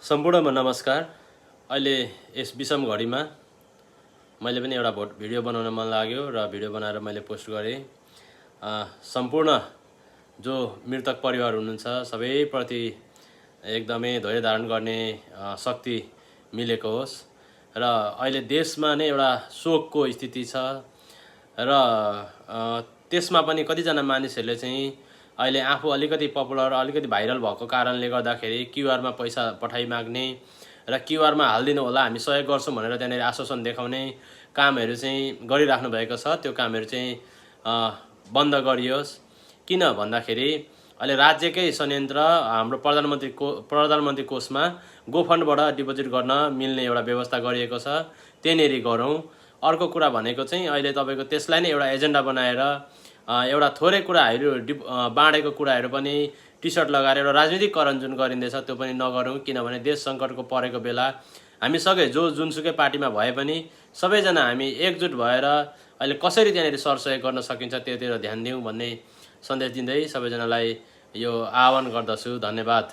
सम्पूर्णमा नमस्कार। अहिले यस विषम घडीमा मैले पनि एउटा भिडियो बनाउन मन लाग्यो र भिडियो बनाएर मैले पोस्ट गरेँ। सम्पूर्ण जो मृतक परिवार हुनुहुन्छ सबैप्रति एकदमै धैर्य धारण गर्ने शक्ति मिलेको होस् र अहिले देशमा नै एउटा शोकको स्थिति छ र त्यसमा पनि कतिजना मानिसहरूले चाहिँ अहिले आफू अलिकति पपुलर अलिकति भाइरल भएको कारणले गर्दाखेरि क्युआरमा पैसा पठाइ माग्ने र क्युआरमा हालिदिनु होला हामी सहयोग गर्छौं भनेर त्यहाँनिर आश्वासन देखाउने कामहरू चाहिँ गरिराख्नु भएको छ। त्यो कामहरू चाहिँ बन्द गरियोस्। किन भन्दाखेरि अहिले राज्यकै संयन्त्र हाम्रो प्रधानमन्त्री कोषमा गोफन्डबाट डिपोजिट गर्न मिल्ने एउटा व्यवस्था गरिएको छ, त्यनेरी गरौँ। अर्को कुरा भनेको चाहिँ अहिले तपाईको त्यसलाई नै एउटा एजेन्डा बनाएर एउटा थोरै कुराहरू बाँडेको कुराहरू पनि टी सर्ट लगाएर एउटा राजनीतिकरण जुन गरिँदैछ त्यो पनि नगरौँ। किनभने देश सङ्कटको परेको बेला हामी सबै जुनसुकै पार्टीमा भए पनि सबैजना हामी एकजुट भएर अहिले कसरी त्यहाँनिर सरसहयोग गर्न सकिन्छ त्योतिर ध्यान दिउँ भन्ने सन्देश दिँदै सबैजनालाई यो आह्वान गर्दछु। धन्यवाद।